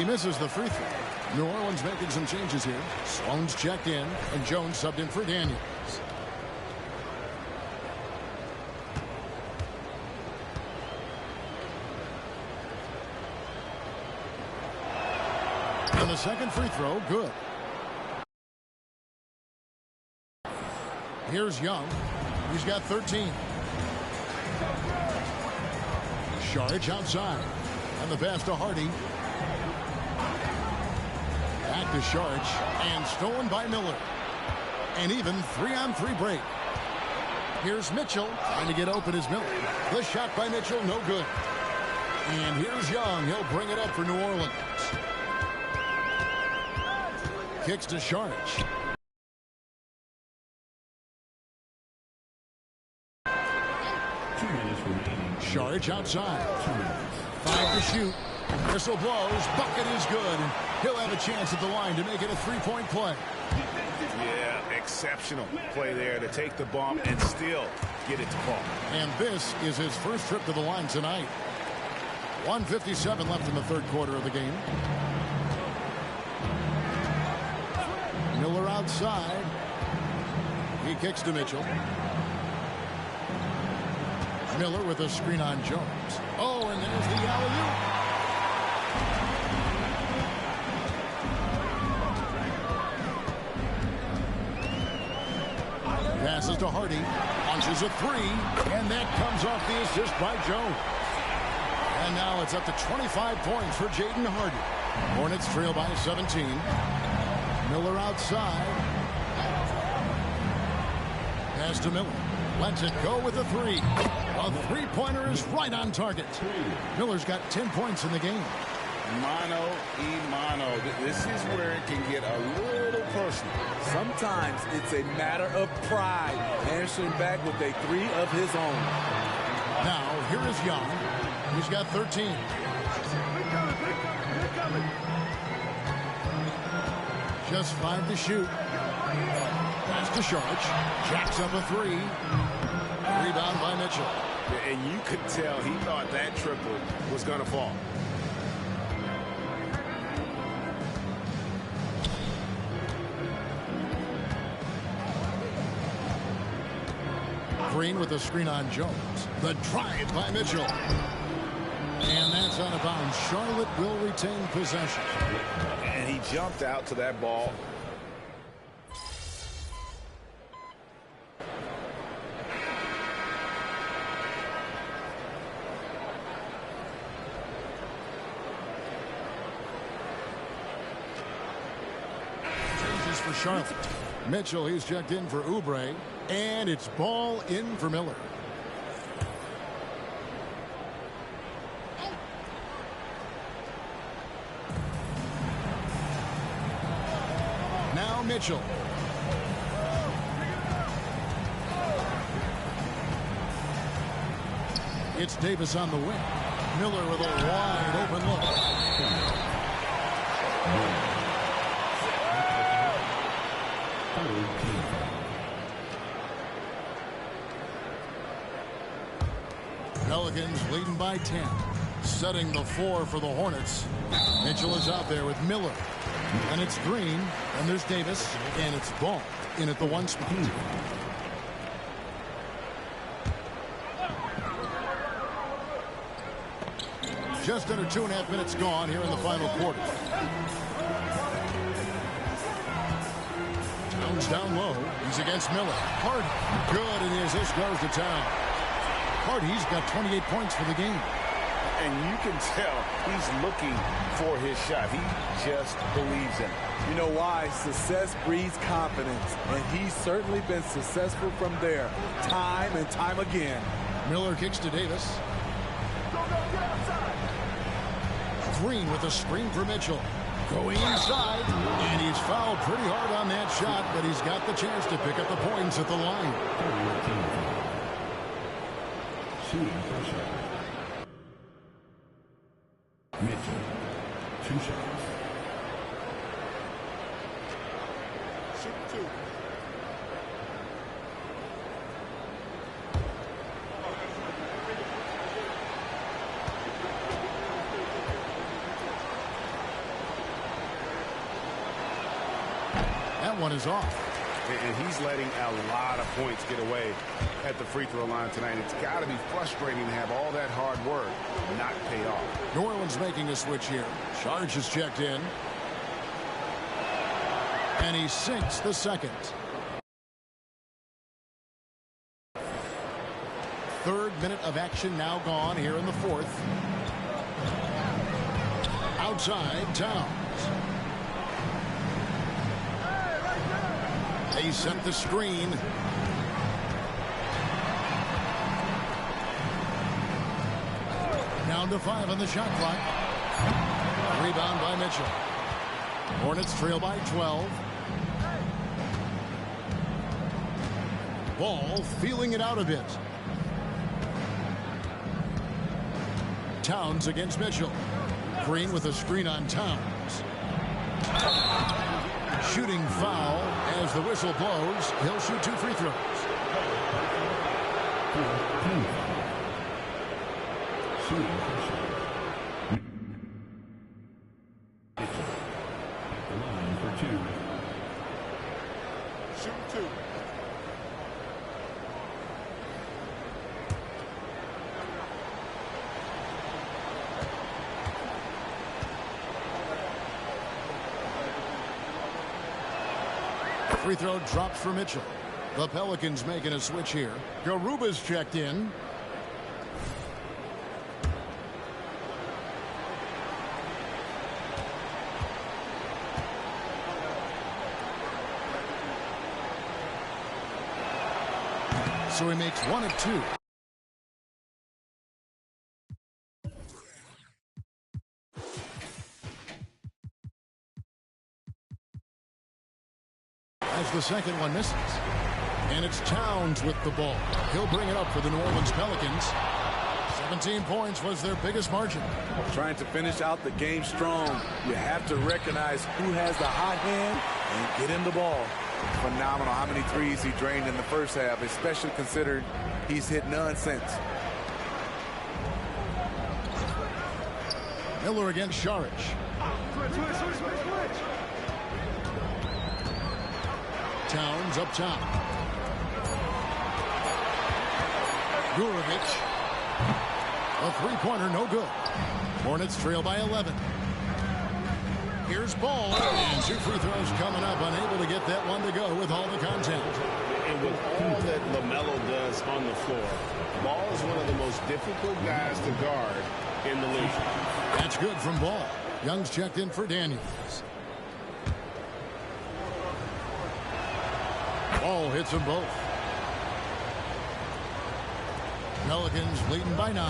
He misses the free throw. New Orleans making some changes here. Sloan's checked in, and Jones subbed in for Daniels. And the second free throw, good. Here's Young. He's got 13. Sharge outside. And the pass to Hardy. Back to Sharge. And stolen by Miller. And even 3-on-3 break. Here's Mitchell. Trying to get open is Miller. The shot by Mitchell, no good. And here's Young. He'll bring it up for New Orleans. Kicks to Sharge. Sharge outside. 5 to shoot. Whistle blows. Bucket is good. He'll have a chance at the line to make it a three-point play. Yeah, exceptional play there to take the bump and still get it to fall. And this is his first trip to the line tonight. 1:57 left in the third quarter of the game. Miller outside. He kicks to Mitchell. Miller with a screen on Jones. Oh, and there's the alley-oop. Passes to Hardy. Launches a three. And that comes off the assist by Jones. And now it's up to 25 points for Jaden Hardy. Hornets trail by 17. Miller outside. Pass to Miller. Lets it go with a three. A three-pointer is right on target. Miller's got 10 points in the game. Mano y mano. This is where it can get a little personal. Sometimes it's a matter of pride, answering back with a three of his own. Now, here is Young. He's got 13. Just 5 to shoot. Pass to Sharge. Jacks up a three. Rebound by Mitchell. And you could tell he thought that triple was going to fall. Green with a screen on Jones. The drive by Mitchell. And that's out of bounds. Charlotte will retain possession. And he jumped out to that ball. Changes for Charlotte. Mitchell, he's checked in for Oubre. And it's ball in for Miller. Now Mitchell. It's Davis on the wing. Miller with a wide open look. Pelicans leading by 10. Setting the 4 for the Hornets. Mitchell is out there with Miller. And it's Green. And there's Davis. And it's Ball in at the 1 spot. Just under 2.5 minutes gone here in the final quarter. Jones down low. He's against Miller. Hardy. Good. And the assist goes to town. Hardy's got 28 points for the game. And you can tell he's looking for his shot. He just believes in it. You know why? Success breeds confidence. And he's certainly been successful from there, time and time again. Miller kicks to Davis. Green with a screen for Mitchell. Going inside. And he's fouled pretty hard on that shot, but he's got the chance to pick up the points at the line. Mitchell, 2 shots. Shoot 2. that one is off. And he's letting a lot of points get away at the free throw line tonight. It's got to be frustrating to have all that hard work not pay off. New Orleans making a switch here. Charge is checked in. And he sinks the second. Third minute of action now gone here in the fourth. Outside, Towns. They set the screen. Down to 5 on the shot clock. Rebound by Mitchell. Hornets trail by 12. Ball feeling it out a bit. Towns against Mitchell. Green with a screen on Towns. Shooting foul as the whistle blows. He'll shoot 2 free throws. The line for 2. Shoot 2. Free throw drops for Mitchell. The Pelicans making a switch here. Garuba's checked in. So he makes 1 of 2. As the second one misses. And it's Towns with the ball. He'll bring it up for the New Orleans Pelicans. 17 points was their biggest margin. Trying to finish out the game strong. You have to recognize who has the hot hand and get him the ball. Phenomenal how many threes he drained in the first half, especially considering he's hit none since. Miller against Saric. Towns up top. Gurovic. A three-pointer, no good. Hornets trail by 11. Here's Ball. And 2 free throws coming up. Unable to get that one to go with all the contact. And with all that LaMelo does on the floor, Ball is one of the most difficult guys to guard in the league. That's good from Ball. Young's checked in for Daniels. Ball hits them both. Pelicans leading by 9.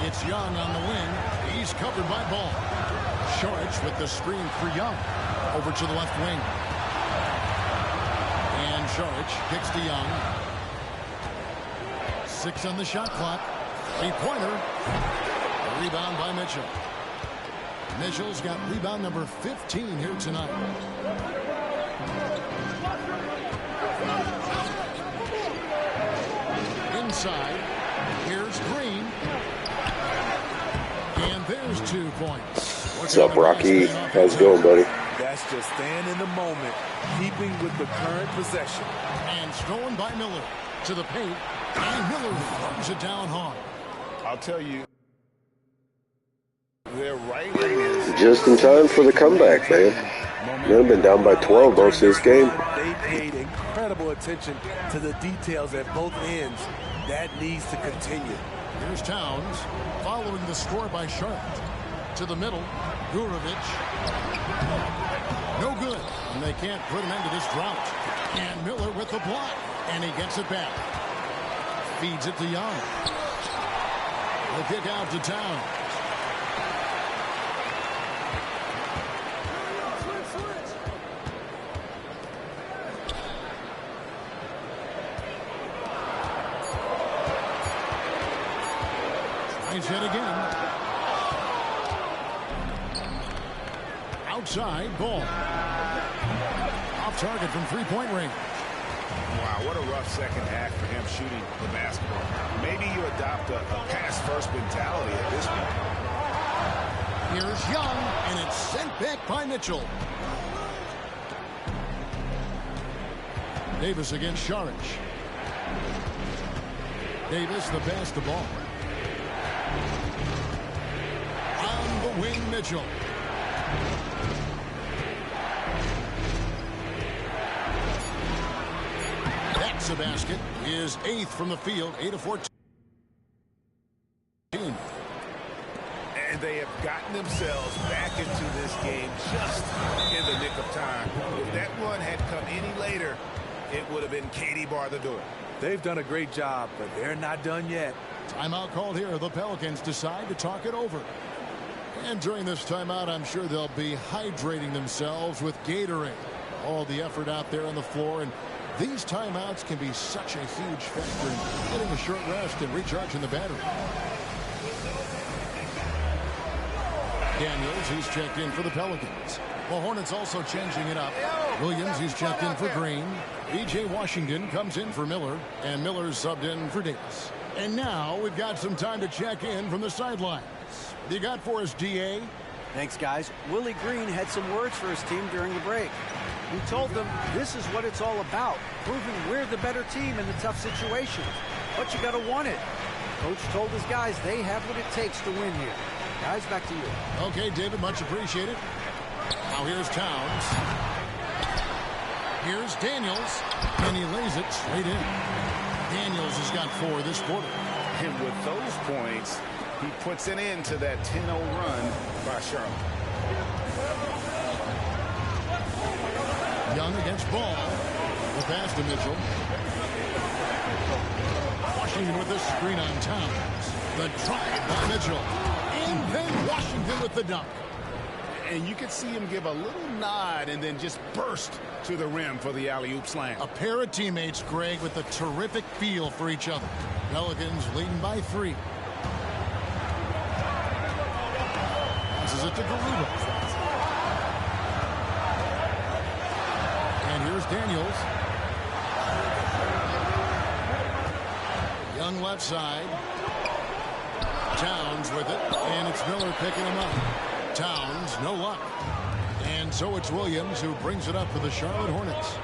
It's Young on the wing. He's covered by Ball. Saric with the screen for Young. Over to the left wing. And Saric kicks to Young. 6 on the shot clock. 3-pointer. Rebound by Mitchell. Mitchell's got rebound number 15 here tonight. Inside. Here's Green. And there's 2 points. What's up, Rocky? How's it going, buddy? That's just staying in the moment, keeping with the current possession. And stolen by Miller to the paint. And Miller throws it down hard. I'll tell you, they're right in this. Just in time for the comeback, man. They've been down by 12 most of this game. They paid incredible attention to the details at both ends. That needs to continue. Here's Towns following the score by Charlotte. To the middle, Gurovic. No good. And they can't put an end to this drought. And Miller with the block. And he gets it back. Feeds it to Young. The kick out to Towns. Tries hit again. Outside, Ball. Off target from three-point range. Wow, what a rough second half for him shooting the basketball. Maybe you adopt a pass-first mentality at this point. Here's Young, and it's sent back by Mitchell. Davis against Saric. Davis the pass to Ball. On the wing, Mitchell. That's a basket. His 8th from the field, 8 of 14. And they have gotten themselves back into this game just in the nick of time. If that run had come any later, it would have been Katie bar the door. They've done a great job, but they're not done yet. Timeout called here. The Pelicans decide to talk it over. And during this timeout, I'm sure they'll be hydrating themselves with Gatorade. All the effort out there on the floor, and these timeouts can be such a huge factor in getting a short rest and recharging the battery. Daniels, he's checked in for the Pelicans. Well, Hornets also changing it up. Williams, he's checked in for Green. B.J. Washington comes in for Miller, and Miller's subbed in for Davis. And now we've got some time to check in from the sidelines. What do you got for us, D.A.? Thanks, guys. Willie Green had some words for his team during the break. He told them this is what it's all about, proving we're the better team in the tough situations. But you got to want it. Coach told his guys they have what it takes to win here. Guys, back to you. Okay, David, much appreciated. Now here's Towns. Here's Daniels, and he lays it straight in. Daniels has got 4 this quarter. And with those points, he puts an end to that 10-0 run by Charlotte. Young against Ball. The pass to Mitchell. Washington with the screen on Towns. The drive by Mitchell. And then Washington with the dunk. And you could see him give a little nod and then just burst to the rim for the alley-oop slam. A pair of teammates, Greg, with a terrific feel for each other. Pelicans leading by 3. Passes it to Garuba. And here's Daniels. Young left side. Towns with it, and it's Miller picking him up. Towns, no luck. And so it's Williams who brings it up for the Charlotte Hornets.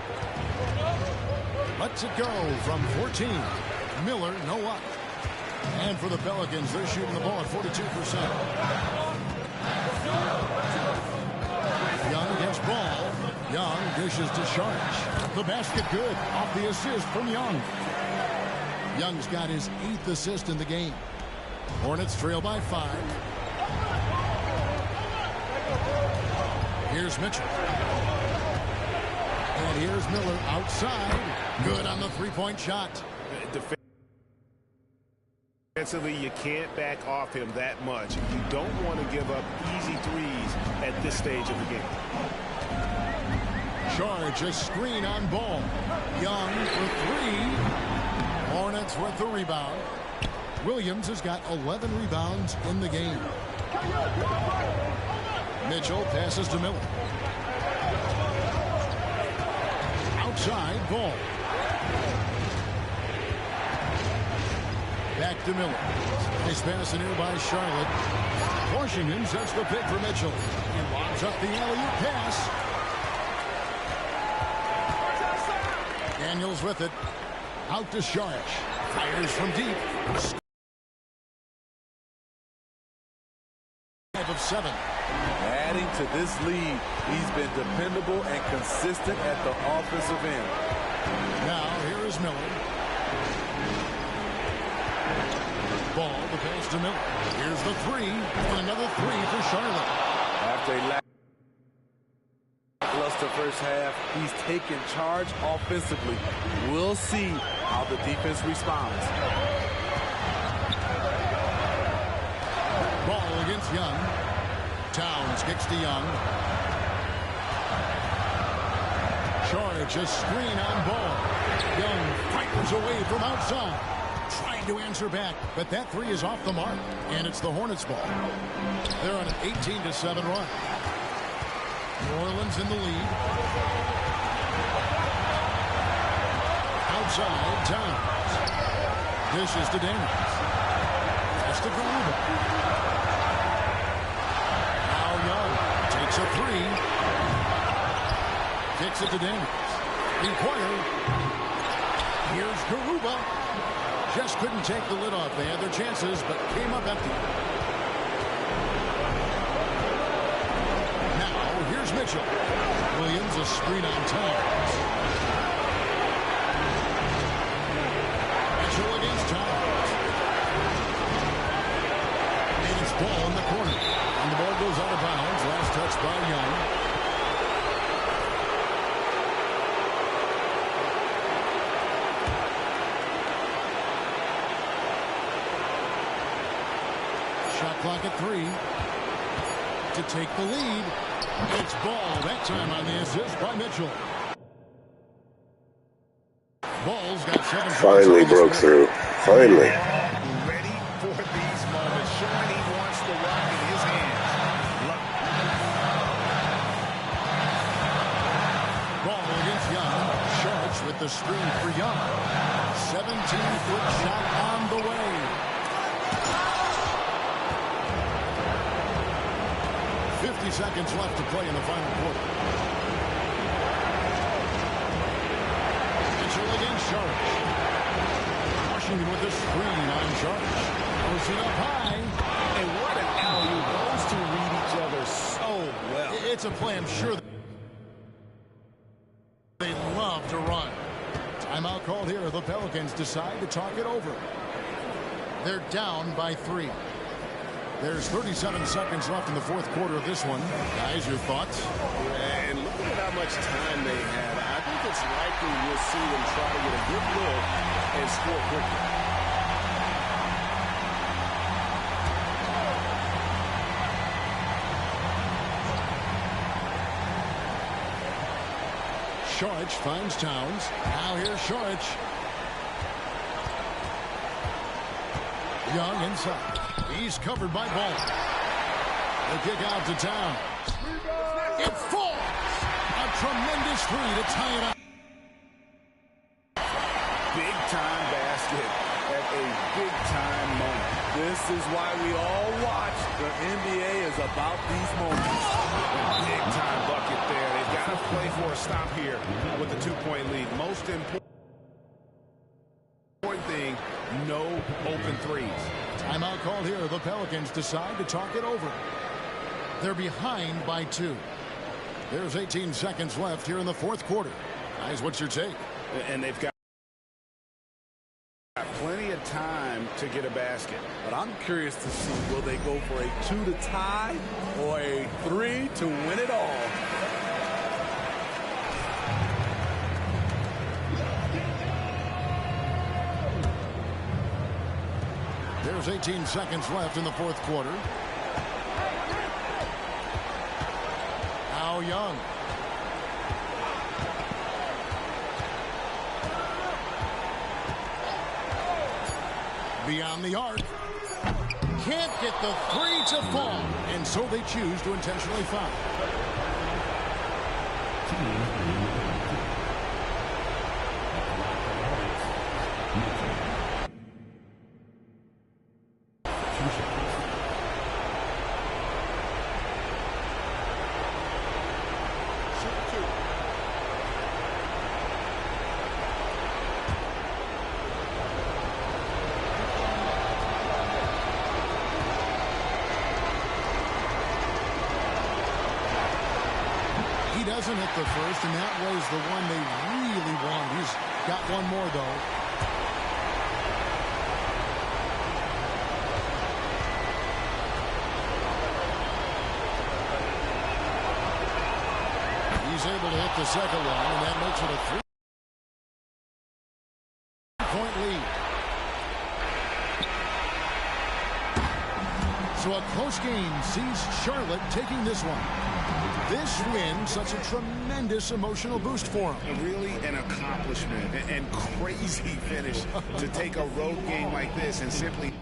Lets it go from 14. Miller, no luck. And for the Pelicans, they're shooting the ball at 42%. Young against Ball. Young dishes to Saric. The basket good off the assist from Young. Young's got his 8th assist in the game. Hornets trail by 5. Here's Mitchell. And here's Miller outside. Good on the 3-point shot. Defensively, you can't back off him that much. You don't want to give up easy threes at this stage of the game. Charge a screen on Ball. Young for 3. Hornets with the rebound. Williams has got 11 rebounds in the game. Mitchell passes to Miller. Outside, Ball. Back to Miller. Nice pass in here by Charlotte. Washington sets the pick for Mitchell. He lobs up the alley-oop pass. Daniels with it. Out to Saric. Fires from deep. Of 7. Adding to this lead, he's been dependable and consistent at the offensive end. Now here is Miller. Ball, the pass to Miller. Here's the 3, and another 3 for Charlotte. After a lackluster first half, he's taken charge offensively. We'll see how the defense responds. Ball against Young. Towns kicks to Young. Saric a screen on Ball. Young fires away from outside. Trying to answer back, but that 3 is off the mark, and it's the Hornets' ball. They're on an 18-7 run. New Orleans in the lead. Outside, Towns. Dishes to Daniels. That's to Garuba. Makes a three. Kicks it to Daniels. In corner. Here's Garuba. Just couldn't take the lid off. They had their chances, but came up empty. Now, here's Mitchell. Williams, a screen on Towns. Mitchell against Towns. And it's ball in the corner. And the ball goes out of bounds. Last touch by Young. Shot clock at 3 to take the lead. It's Ball that time on the assist by Mitchell. Ball's got 7 points. Finally broke through. Finally. Ready for these moments, showing he wants the rock in his hands. Ball against Young. Sharks with the screen for Young. 17-foot shot on the way. 50 seconds left to play in the final quarter. Mitchell against Sharks. Washington with the screen on Sharks. Posing up high. And what an alley-oop. Those two read each other so well. It's a play I'm sure they love to run. Timeout called here. The Pelicans decide to talk it over. They're down by 3. There's 37 seconds left in the fourth quarter of this one. Guys, your thoughts? And looking at how much time they have, I think it's likely we'll see them try to get a good look and score quickly. Sharich finds Towns. Now here's Sharich. Young inside. He's covered by Ball. The kick out to Towns. It falls. A tremendous three to tie it up. Big time basket at a big time moment. This is why we all watch. The NBA is about these moments. Big time bucket there. They've got to play for a stop here with the 2-point lead. Most important thing, no open threes. Timeout called here. The Pelicans decide to talk it over. They're behind by 2. There's 18 seconds left here in the fourth quarter. Guys, what's your take? And they've got plenty of time to get a basket. But I'm curious to see, will they go for a 2 to tie or a 3 to win it all? There's 18 seconds left in the fourth quarter. Now Young. Beyond the arc. Can't get the 3 to fall. And so they choose to intentionally foul. Doesn't hit the first, and that was the one they really wanted. He's got one more, though. He's able to hit the second one, and that makes it a 3-point lead. So a close game sees Charlotte taking this one. This win, such a tremendous emotional boost for him. Really an accomplishment and crazy finish to take a road game like this and simply